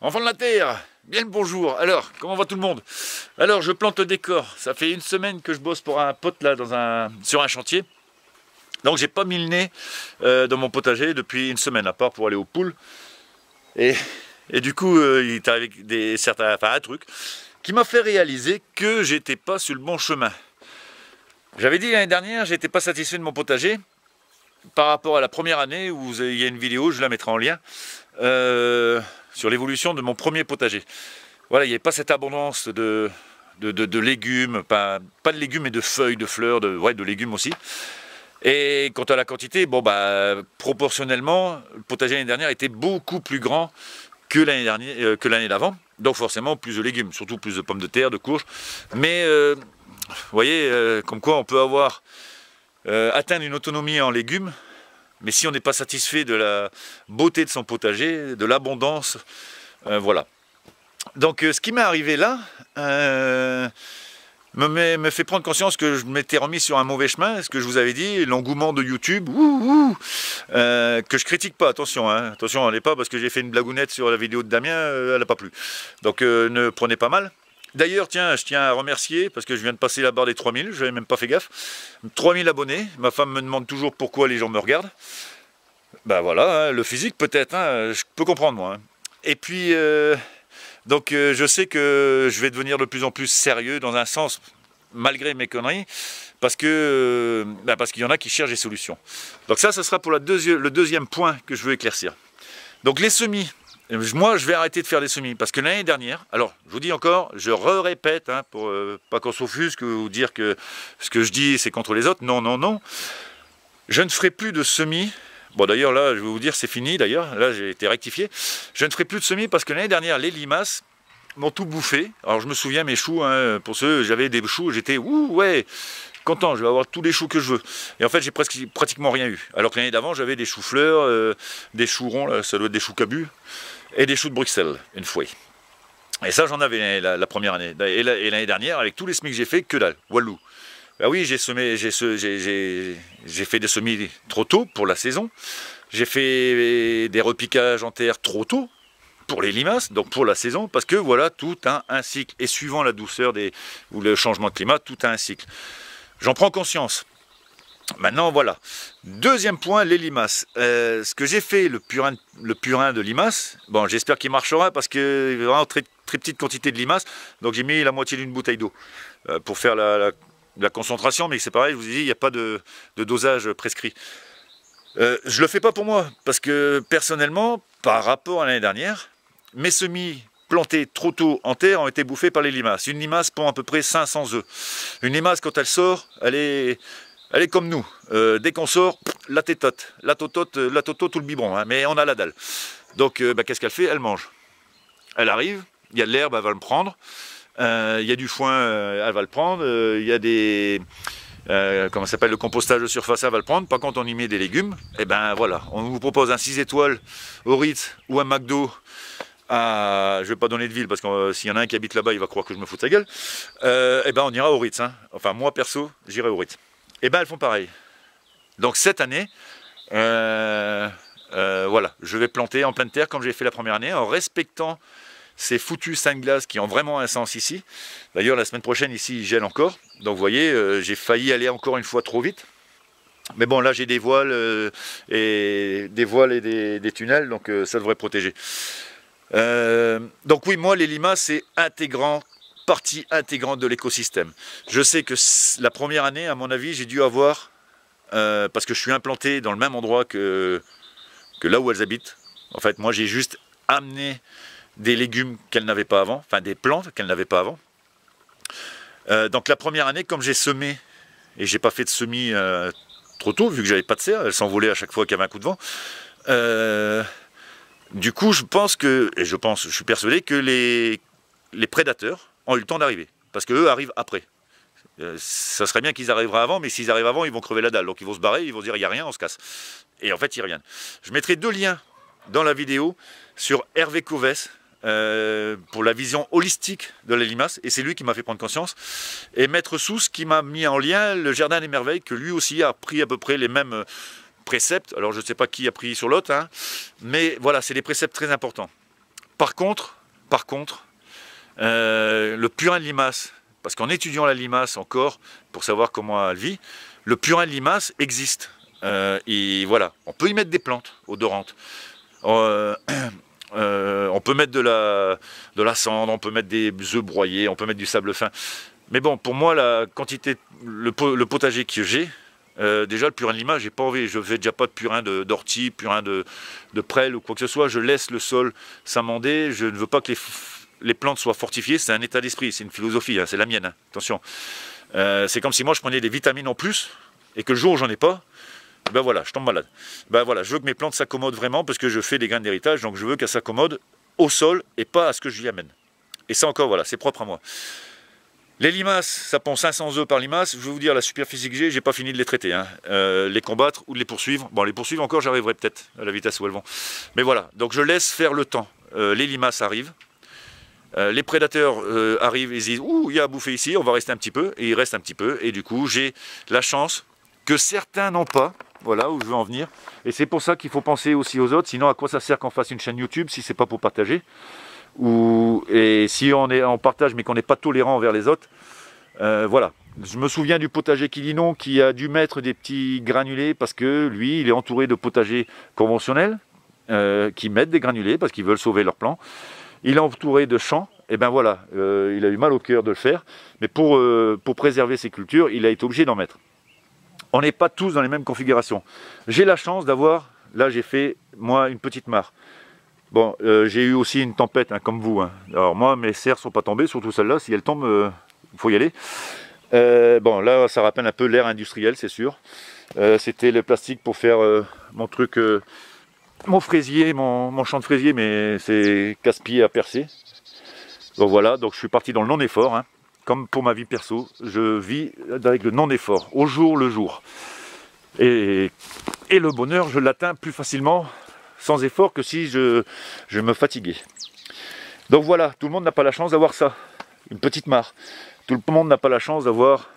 Enfants de la Terre, bien le bonjour. Alors, comment va tout le monde? Alors, je plante le décor. Ça fait une semaine que je bosse pour un pote là sur un chantier. Donc, j'ai pas mis le nez dans mon potager depuis une semaine, à part pour aller aux poules. Et du coup, il est avec un truc qui m'a fait réaliser que j'étais pas sur le bon chemin. J'avais dit l'année dernière, j'étais pas satisfait de mon potager par rapport à la première année où il y a une vidéo, je la mettrai en lien, sur l'évolution de mon premier potager. Voilà, il n'y avait pas cette abondance de légumes, pas de légumes mais de feuilles, de fleurs, de légumes aussi. Et quant à la quantité, bon proportionnellement, le potager l'année dernière était beaucoup plus grand que l'année d'avant. Donc forcément plus de légumes, surtout plus de pommes de terre, de courges. Mais vous voyez, comme quoi on peut avoir atteindre une autonomie en légumes, mais si on n'est pas satisfait de la beauté de son potager, de l'abondance, voilà. Donc ce qui m'est arrivé là me fait prendre conscience que je m'étais remis sur un mauvais chemin, ce que je vous avais dit, l'engouement de YouTube, que je critique pas, attention, hein, attention, elle n'est pas parce que j'ai fait une blagounette sur la vidéo de Damien, elle n'a pas plu. Donc ne prenez pas mal. D'ailleurs, tiens, je tiens à remercier, parce que je viens de passer la barre des 3000, je n'avais même pas fait gaffe. 3000 abonnés, ma femme me demande toujours pourquoi les gens me regardent. Ben voilà, hein, le physique peut-être, hein, je peux comprendre moi. Hein. Et puis, donc je sais que je vais devenir de plus en plus sérieux dans un sens, malgré mes conneries, parce qu'il y en a qui cherchent des solutions. Donc ça, ce sera pour le deuxième point que je veux éclaircir. Donc les semis. Moi, je vais arrêter de faire des semis, parce que l'année dernière, alors, je vous dis encore, je répète, hein, pour pas qu'on s'offusque ou dire que ce que je dis, c'est contre les autres. Non, non, non. Je ne ferai plus de semis. Bon, d'ailleurs, là, je vais vous dire, c'est fini, d'ailleurs. Là, j'ai été rectifié. Je ne ferai plus de semis, parce que l'année dernière, les limaces m'ont tout bouffé. Alors, je me souviens, mes choux, hein, pour ceux, j'avais des choux, j'étais, ouais, content, je vais avoir tous les choux que je veux. Et en fait, j'ai pratiquement rien eu. Alors que l'année d'avant, j'avais des choux-fleurs, des choux ronds, là, ça doit être des choux cabus, et des choux de Bruxelles, une fois. Et ça, j'en avais la première année. Et l'année dernière, avec tous les semis que j'ai fait, que dalle, walou. Ben oui, j'ai fait des semis trop tôt pour la saison. J'ai fait des repiquages en terre trop tôt pour les limaces, donc pour la saison, parce que voilà, tout a un cycle. Et suivant la douceur ou le changement de climat, tout a un cycle. J'en prends conscience. Maintenant, voilà. Deuxième point, les limaces. Ce que j'ai fait, le purin de limaces, bon, j'espère qu'il marchera parce qu'il y a vraiment très, très petite quantité de limaces. Donc j'ai mis la moitié d'une bouteille d'eau pour faire la concentration, mais c'est pareil, je vous ai dit, il n'y a pas de dosage prescrit. Je ne le fais pas pour moi, parce que personnellement, par rapport à l'année dernière, mes semis plantés trop tôt en terre ont été bouffés par les limaces. Une limace pond à peu près 500 œufs. Une limace, quand elle sort, elle est comme nous. Dès qu'on sort, la tétote, la toto, tout le biberon, hein, mais on a la dalle. Donc, qu'est-ce qu'elle fait? Elle mange. Elle arrive, il y a de l'herbe, elle va le prendre. Il y a du foin, elle va le prendre. Il y a des... comment ça s'appelle, le compostage de surface, elle va le prendre. Par contre, on y met des légumes. Et ben voilà, on vous propose un 6 étoiles au Ritz ou un McDo. Je ne vais pas donner de ville parce que s'il y en a un qui habite là-bas, il va croire que je me fous de sa gueule. Et ben on ira au Ritz. Hein. Enfin, moi perso, j'irai au Ritz. Et ben elles font pareil. Donc cette année, voilà, je vais planter en pleine terre comme j'ai fait la première année, en respectant ces foutus seins de glace qui ont vraiment un sens ici. D'ailleurs, la semaine prochaine, ici, il gèle encore. Donc vous voyez, j'ai failli aller encore une fois trop vite. Mais bon, là, j'ai des voiles et des tunnels, donc ça devrait protéger. Donc oui, moi les limaces c'est partie intégrante de l'écosystème. Je sais que la première année, à mon avis, j'ai dû avoir, parce que je suis implanté dans le même endroit que là où elles habitent. En fait, moi j'ai juste amené des légumes qu'elles n'avaient pas avant, enfin des plantes qu'elles n'avaient pas avant. Donc la première année, comme j'ai semé, et j'ai pas fait de semis trop tôt, vu que j'avais pas de serre, elles s'envolaient à chaque fois qu'il y avait un coup de vent. Du coup, je suis persuadé que les prédateurs ont eu le temps d'arriver. Parce qu'eux arrivent après. Ça serait bien qu'ils arriveraient avant, mais s'ils arrivent avant, ils vont crever la dalle. Donc ils vont se barrer, ils vont se dire, il n'y a rien, on se casse. Et en fait, ils reviennent. Je mettrai 2 liens dans la vidéo sur Hervé Covès, pour la vision holistique de la limace. Et c'est lui qui m'a fait prendre conscience. Et Maître Sousse qui m'a mis en lien le Jardin des Merveilles, que lui aussi a pris à peu près les mêmes préceptes. Alors je ne sais pas qui a pris sur l'autre, hein, mais voilà, c'est des préceptes très importants. Par contre, le purin de limace, parce qu'en étudiant la limace encore, pour savoir comment elle vit, le purin de limace existe. Et voilà, on peut y mettre des plantes odorantes. On peut mettre de la cendre, on peut mettre des œufs broyés, on peut mettre du sable fin. Mais bon, pour moi, la quantité, le potager que j'ai, déjà le purin de limace, j'ai pas envie. Je fais déjà pas de purin d'ortie, purin de prêle ou quoi que ce soit. Je laisse le sol s'amender. Je ne veux pas que les plantes soient fortifiées. C'est un état d'esprit, c'est une philosophie, hein, c'est la mienne. Hein, attention. C'est comme si moi je prenais des vitamines en plus et que le jour où j'en ai pas, ben voilà, je tombe malade. Ben voilà, je veux que mes plantes s'accommodent vraiment parce que je fais des graines d'héritage, donc je veux qu'elles s'accommodent au sol et pas à ce que je lui amène. Et ça encore, voilà, c'est propre à moi. Les limaces, ça pond 500 œufs par limace. Je vais vous dire, la superficie que j'ai pas fini de les traiter. Hein. Les combattre ou de les poursuivre. Bon, les poursuivre encore, j'arriverai peut-être à la vitesse où elles vont. Mais voilà, donc je laisse faire le temps. Les limaces arrivent. Les prédateurs arrivent et disent « Ouh, il y a à bouffer ici, on va rester un petit peu. » Et ils restent un petit peu. Et du coup, j'ai la chance que certains n'ont pas. Voilà où je veux en venir. Et c'est pour ça qu'il faut penser aussi aux autres. Sinon, à quoi ça sert qu'on fasse une chaîne YouTube si c'est pas pour partager? Et si on partage mais qu'on n'est pas tolérant envers les autres, voilà. Je me souviens du potager Quilinon qui a dû mettre des petits granulés parce que lui, il est entouré de potagers conventionnels qui mettent des granulés parce qu'ils veulent sauver leurs plants. Il est entouré de champs, et ben voilà, il a eu mal au cœur de le faire, mais pour préserver ses cultures, il a été obligé d'en mettre. On n'est pas tous dans les mêmes configurations. J'ai la chance d'avoir, là j'ai fait moi une petite mare. Bon, j'ai eu aussi une tempête, hein, comme vous. Hein. Alors moi, mes serres ne sont pas tombées, surtout celle-là. Si elle tombe, il faut y aller. Bon, là, ça rappelle un peu l'ère industrielle, c'est sûr. C'était le plastique pour faire mon truc, mon fraisier, mon champ de fraisier, mais c'est casse-pied à percer. Donc voilà, donc je suis parti dans le non-effort. Hein. Comme pour ma vie perso, je vis avec le non-effort, au jour le jour. Et le bonheur, je l'atteins plus facilement sans effort que si je me fatiguais. Donc voilà, tout le monde n'a pas la chance d'avoir ça, une petite mare. Tout le monde n'a pas la chance d'avoir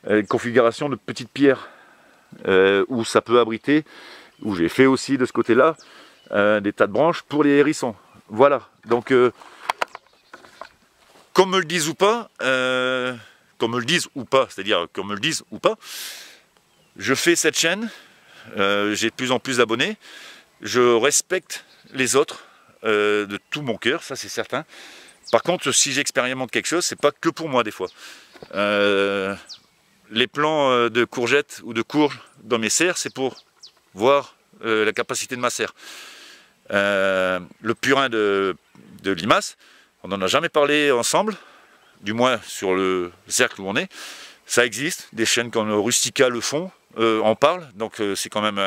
une configuration de petites pierres où ça peut abriter, où j'ai fait aussi de ce côté-là des tas de branches pour les hérissons. Voilà, donc qu'on me le dise ou pas, c'est-à-dire qu'on me le dise ou pas, je fais cette chaîne, j'ai de plus en plus d'abonnés, je respecte les autres de tout mon cœur, ça c'est certain. Par contre, si j'expérimente quelque chose, c'est pas que pour moi des fois. Les plants de courgettes ou de courges dans mes serres, c'est pour voir la capacité de ma serre. Le purin de limace, on n'en a jamais parlé ensemble, du moins sur le cercle où on est. Ça existe, des chaînes comme Rustica le font, en parlent, donc c'est quand même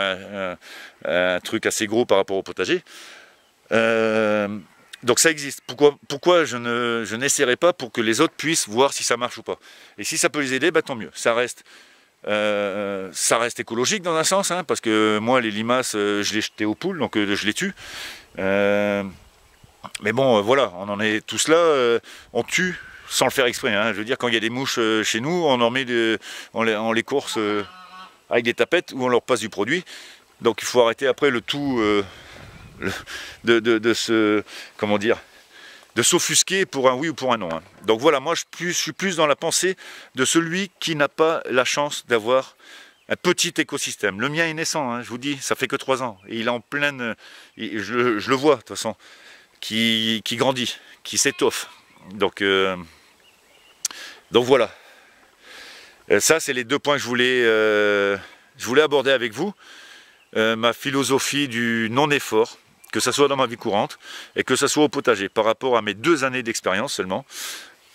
un truc assez gros par rapport au potager. Donc ça existe. Pourquoi je n'essaierai pas pour que les autres puissent voir si ça marche ou pas. Et si ça peut les aider, bah, tant mieux. Ça reste écologique dans un sens, hein, parce que moi les limaces, je les jetais aux poules, donc je les tue. Mais bon, voilà, on en est tous là, on tue sans le faire exprès. Hein. Je veux dire, quand il y a des mouches chez nous, on en met on les course avec des tapettes ou on leur passe du produit. Donc il faut arrêter après le tout comment dire, de s'offusquer pour un oui ou pour un non. Hein. Donc voilà, moi je suis plus dans la pensée de celui qui n'a pas la chance d'avoir un petit écosystème. Le mien est naissant, hein, je vous dis, ça fait que 3 ans. Et il est en pleine, je le vois de toute façon, qui grandit, qui s'étoffe. Donc voilà. Ça, c'est les 2 points que je voulais aborder avec vous. Ma philosophie du non-effort, que ce soit dans ma vie courante et que ce soit au potager, par rapport à mes 2 années d'expérience seulement,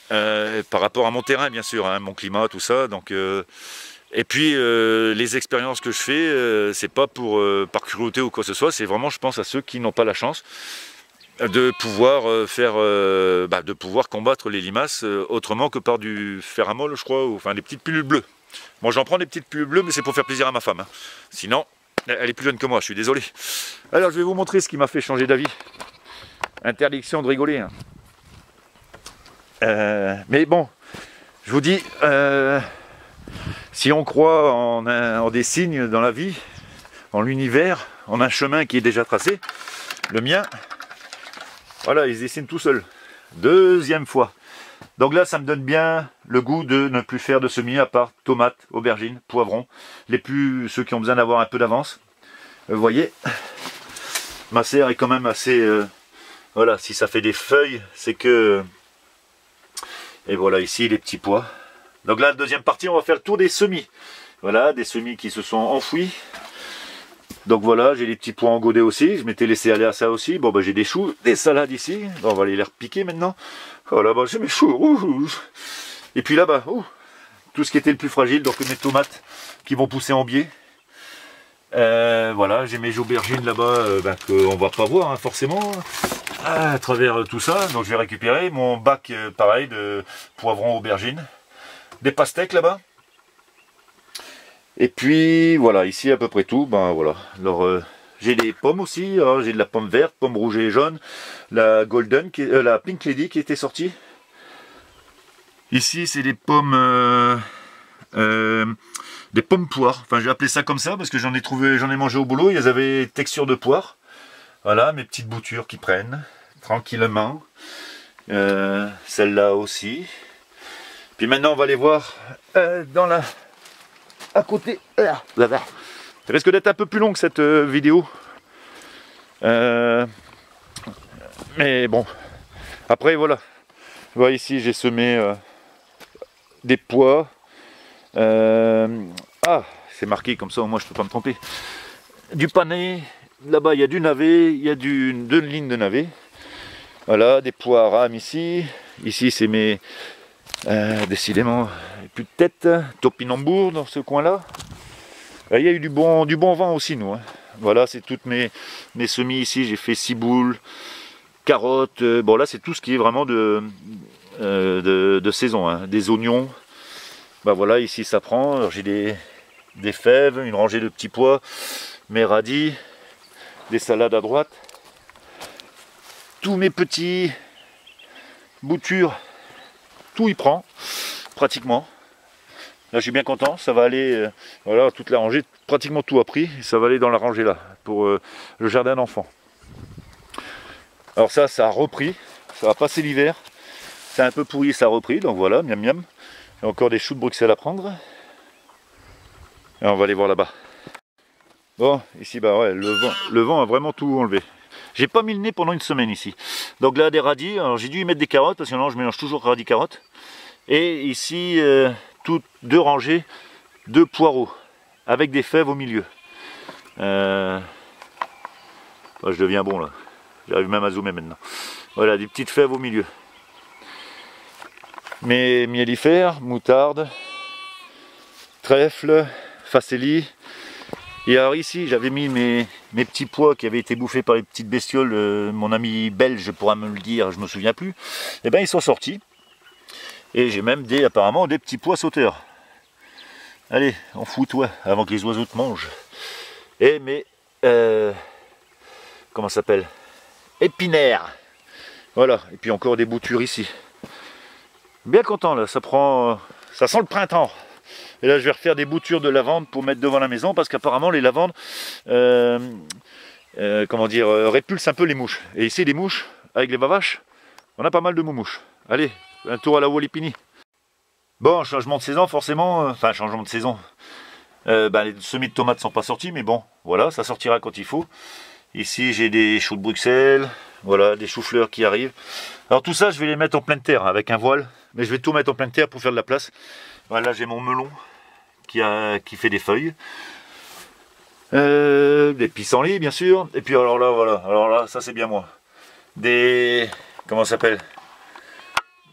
par rapport à mon terrain bien sûr, hein, mon climat, tout ça. Donc, et puis les expériences que je fais, c'est pas par cruauté ou quoi que ce soit, c'est vraiment, je pense, à ceux qui n'ont pas la chance de pouvoir de pouvoir combattre les limaces autrement que par du ferramol, je crois, ou enfin des petites pilules bleues. Bon, j'en prends des petites pilules bleues, mais c'est pour faire plaisir à ma femme. Hein. Sinon, elle est plus jeune que moi, je suis désolé. Alors, je vais vous montrer ce qui m'a fait changer d'avis. Interdiction de rigoler. Hein. Mais bon, je vous dis, si on croit en des signes dans la vie, en l'univers, en un chemin qui est déjà tracé, le mien, Voilà, il se dessine tout seul. Deuxième fois. Donc là, ça me donne bien le goût de ne plus faire de semis à part tomates, aubergines, poivrons. Ceux qui ont besoin d'avoir un peu d'avance. Vous voyez, ma serre est quand même assez... voilà, si ça fait des feuilles, c'est que... Et voilà, ici, les petits pois. Donc là, la deuxième partie, on va faire le tour des semis. Voilà, des semis qui se sont enfouis. Donc voilà, j'ai les petits pois engodés aussi. Je m'étais laissé aller à ça aussi. Bon, ben j'ai des choux, des salades ici. Bon, on va aller les repiquer maintenant. Oh là-bas, j'ai mes choux. Et puis là-bas, tout ce qui était le plus fragile, donc mes tomates qui vont pousser en biais. Voilà, j'ai mes aubergines là-bas qu'on va pas voir hein, forcément à travers tout ça. Donc je vais récupérer mon bac pareil de poivrons, aubergines, des pastèques là-bas. Et puis voilà, ici à peu près tout. Ben voilà. Alors j'ai des pommes aussi. J'ai de la pomme verte, pomme rouge et jaune, la golden, la pink lady qui était sortie. Ici c'est des pommes. Des pommes poires, enfin j'ai appelé ça comme ça parce que j'en ai mangé au boulot, ils avaient texture de poire. Voilà, mes petites boutures qui prennent tranquillement. Celle-là aussi. Puis maintenant on va aller voir à côté. Ça risque d'être un peu plus long que cette vidéo. Mais bon. Après voilà. Vous voyez ici j'ai semé des pois. C'est marqué comme ça, moi je peux pas me tromper. Du panais, là-bas il y a du navet, il y a deux lignes de navet. Voilà, des pois à rame ici. Ici c'est mes décidément plus de tête. Topinambour dans ce coin-là. Il y a eu du bon vent aussi nous. Hein. Voilà, c'est toutes mes semis ici. J'ai fait ciboules, carottes. Bon là c'est tout ce qui est vraiment de saison. Hein. Des oignons. Bah voilà, ici ça prend, j'ai des fèves, une rangée de petits pois, mes radis, des salades à droite. Tous mes petits boutures, tout y prend, pratiquement. Là je suis bien content, ça va aller, voilà, toute la rangée, pratiquement tout a pris, ça va aller dans la rangée là, pour le jardin d'enfants. Alors ça a repris, ça va passer l'hiver, c'est un peu pourri, ça a repris, donc voilà, miam miam. Il y a encore des choux de Bruxelles à prendre. Et on va aller voir là-bas. Bon, ici, bah ouais, le vent a vraiment tout enlevé. J'ai pas mis le nez pendant une semaine ici. Donc là, des radis. Alors j'ai dû y mettre des carottes, parce que sinon je mélange toujours radis-carottes. Et ici, deux rangées de poireaux, avec des fèves au milieu. Bah, je deviens bon là. J'arrive même à zoomer maintenant. Voilà, des petites fèves au milieu. Mes miellifères, moutarde, trèfle, facélie. Et alors ici j'avais mis mes petits pois qui avaient été bouffés par les petites bestioles, mon ami belge pourra me le dire, je me souviens plus. Et bien ils sont sortis. Et j'ai même apparemment des petits pois sauteurs. Allez, on fout toi avant que les oiseaux te mangent. Et mes comment ça s'appelle, épinaires. Voilà, et puis encore des boutures ici. Bien content là, ça sent le printemps. Et là je vais refaire des boutures de lavande pour mettre devant la maison parce qu'apparemment les lavandes répulsent un peu les mouches. Et ici les mouches, avec les bavaches, on a pas mal de moumouches. Allez, un tour à la Walipini. Bon, changement de saison forcément, enfin changement de saison. Les semis de tomates sont pas sortis, mais bon, voilà, ça sortira quand il faut. Ici j'ai des choux de Bruxelles, voilà, des choux-fleurs qui arrivent. Alors tout ça je vais les mettre en pleine terre avec un voile. Mais je vais tout mettre en pleine terre pour faire de la place. Voilà, j'ai mon melon qui fait des feuilles. Des pissenlits bien sûr. Et puis alors là, voilà. Alors là, ça c'est bien moi. Comment ça s'appelle?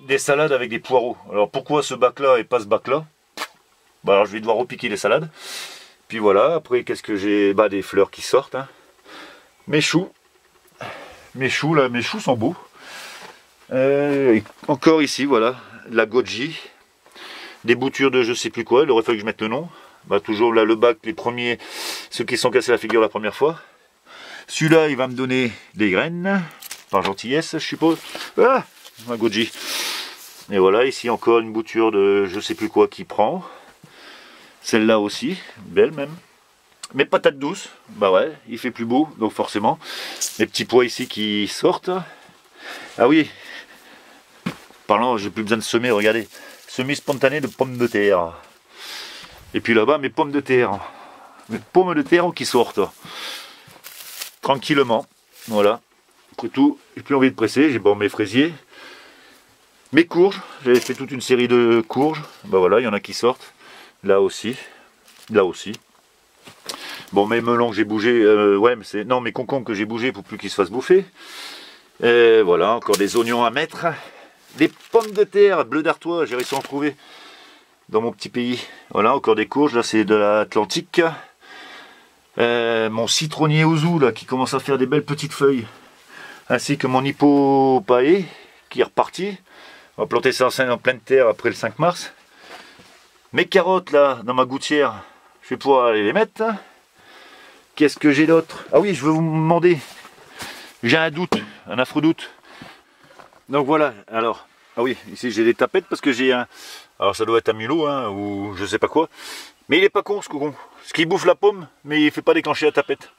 Des salades avec des poireaux. Alors pourquoi ce bac là et pas ce bac là? Bah alors je vais devoir repiquer les salades. Puis voilà, après qu'est-ce que j'ai? Bah des fleurs qui sortent. Hein. Mes choux. Mes choux là, mes choux sont beaux. Encore ici, voilà, la goji, des boutures de je sais plus quoi, il aurait fallu que je mette le nom. Bah, toujours là le bac, les premiers, ceux qui se sont cassés la figure la première fois. Celui-là, il va me donner des graines, par gentillesse, je suppose. Ah, ma goji. Et voilà, ici encore une bouture de je sais plus quoi qui prend. Celle-là aussi, belle même. Mes patates douces, bah ouais, il fait plus beau, donc forcément. Les petits pois ici qui sortent. Ah oui, parlant, j'ai plus besoin de semer, regardez. Semis spontané de pommes de terre. Et puis là-bas, mes pommes de terre. Mes pommes de terre qui sortent. Tranquillement. Voilà. Après tout, j'ai plus envie de presser. J'ai bon mes fraisiers. Mes courges. J'avais fait toute une série de courges. Ben voilà, il y en a qui sortent. Là aussi. Là aussi. Bon, mes melons que j'ai bougé. Ouais, mais c'est. Non, mes concombres que j'ai bougé pour plus qu'ils se fassent bouffer. Et voilà, encore des oignons à mettre. Des pommes de terre bleu d'Artois, j'ai réussi à en trouver dans mon petit pays. Voilà, encore des courges, là c'est de l'Atlantique. Mon citronnier ouzou là qui commence à faire des belles petites feuilles. Ainsi que mon hippopae qui est reparti. On va planter ça en pleine terre après le 5 mars. Mes carottes là dans ma gouttière, je vais pouvoir aller les mettre. Qu'est-ce que j'ai d'autre? Ah oui, je veux vous demander. J'ai un doute, un affreux doute. Donc voilà, alors, ah oui, ici j'ai des tapettes parce que j'ai un, alors ça doit être un mulot, hein, ou je sais pas quoi, mais il est pas con ce cocon, ce qui bouffe la pomme, mais il fait pas déclencher la tapette.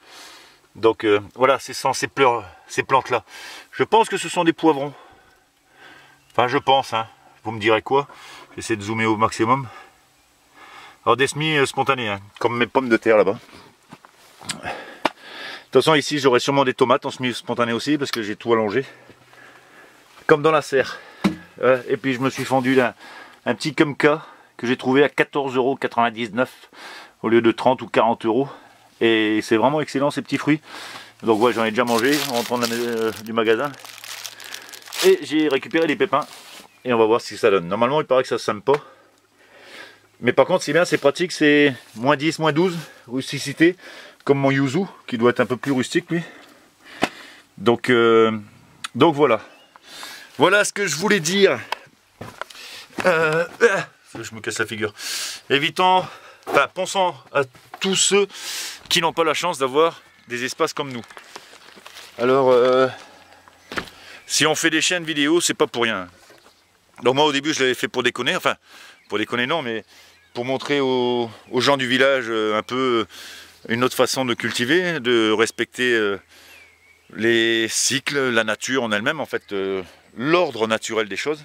Donc voilà, c'est sans ces plantes là. Je pense que ce sont des poivrons. Enfin je pense, hein, vous me direz quoi, j'essaie de zoomer au maximum. Alors des semis spontanés, hein, comme mes pommes de terre là-bas. De toute façon ici j'aurai sûrement des tomates en semis spontanés aussi, parce que j'ai tout allongé. Comme dans la serre. Et puis je me suis fendu un petit Kumka que j'ai trouvé à 14,99 € au lieu de 30 ou 40 €. Et c'est vraiment excellent ces petits fruits. Donc ouais, j'en ai déjà mangé en rentrant du magasin. Et j'ai récupéré les pépins. Et on va voir ce que ça donne. Normalement il paraît que ça ne sème pas. Mais par contre c'est bien, c'est pratique, c'est moins 10, moins 12 rusticité. Comme mon yuzu qui doit être un peu plus rustique lui. Donc voilà. Voilà ce que je voulais dire. Je me casse la figure. Évitons, enfin, pensons à tous ceux qui n'ont pas la chance d'avoir des espaces comme nous. Alors, si on fait des chaînes vidéo, c'est pas pour rien. Donc moi au début je l'avais fait pour déconner, enfin pour déconner non, mais pour montrer aux gens du village un peu une autre façon de cultiver, de respecter les cycles, la nature en elle-même, en fait, l'ordre naturel des choses.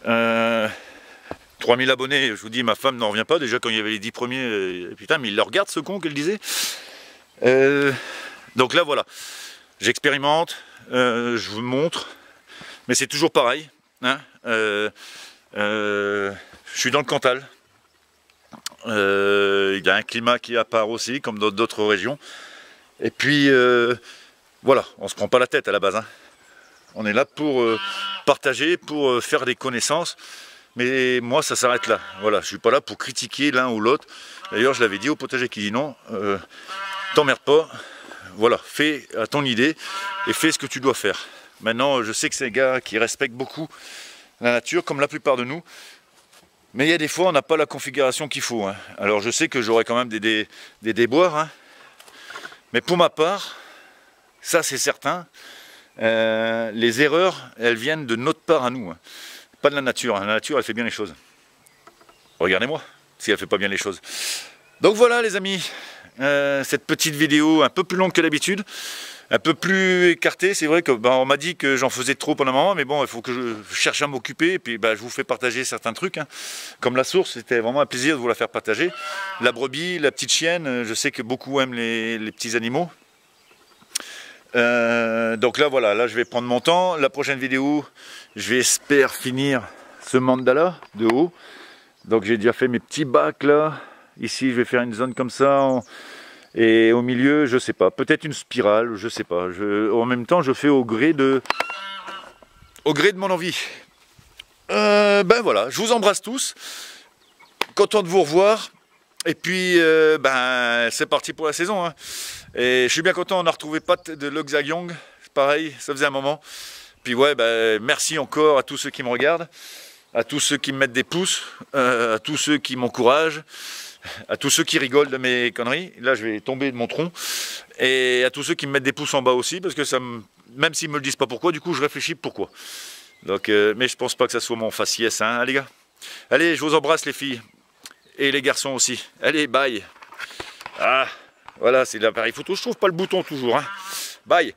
3000 abonnés, je vous dis, ma femme n'en revient pas, déjà quand il y avait les 10 premiers, putain, mais il le regarde ce con qu'elle disait. Donc là, voilà, j'expérimente, je vous montre, mais c'est toujours pareil. Hein, je suis dans le Cantal. Il y a un climat qui est à part aussi, comme dans d'autres régions. Et puis, voilà, on ne se prend pas la tête à la base. Hein. On est là pour partager, pour faire des connaissances. Mais moi, ça s'arrête là. Voilà, je ne suis pas là pour critiquer l'un ou l'autre. D'ailleurs, je l'avais dit au potager qui dit non, t'emmerde pas. Voilà, fais à ton idée et fais ce que tu dois faire. Maintenant, je sais que c'est des gars qui respectent beaucoup la nature, comme la plupart de nous. Mais il y a des fois, on n'a pas la configuration qu'il faut. Hein. Alors, je sais que j'aurai quand même des déboires. Hein. Mais pour ma part, ça c'est certain, les erreurs, elles viennent de notre part à nous. Hein. Pas de la nature. Hein. La nature, elle fait bien les choses. Regardez-moi, si elle ne fait pas bien les choses. Donc voilà les amis, cette petite vidéo un peu plus longue que d'habitude. Un peu plus écartée, c'est vrai que on m'a dit que j'en faisais trop pendant un moment, mais bon, il faut que je cherche à m'occuper, et puis je vous fais partager certains trucs, hein. Comme la source, c'était vraiment un plaisir de vous la faire partager. La brebis, la petite chienne, je sais que beaucoup aiment les petits animaux. Donc là, voilà, là je vais prendre mon temps. La prochaine vidéo, je vais espérer finir ce mandala de haut. Donc j'ai déjà fait mes petits bacs là. Ici, je vais faire une zone comme ça. Et au milieu, je sais pas, peut-être une spirale, je sais pas. En même temps, je fais au gré de mon envie. Ben voilà, je vous embrasse tous. Content de vous revoir. Et puis, c'est parti pour la saison. Hein. Et je suis bien content, on a retrouvé Pat de l'Oxagyong. Pareil, ça faisait un moment. Puis ouais, merci encore à tous ceux qui me regardent, à tous ceux qui me mettent des pouces, à tous ceux qui m'encouragent. À tous ceux qui rigolent de mes conneries, là je vais tomber de mon tronc, et à tous ceux qui me mettent des pouces en bas aussi, parce que même s'ils me le disent pas pourquoi, du coup je réfléchis pourquoi. Donc, mais je pense pas que ça soit mon faciès, hein, les gars. Allez, je vous embrasse les filles, et les garçons aussi. Allez, bye. Ah, voilà, c'est l'appareil photo, je trouve pas le bouton toujours, hein. Bye.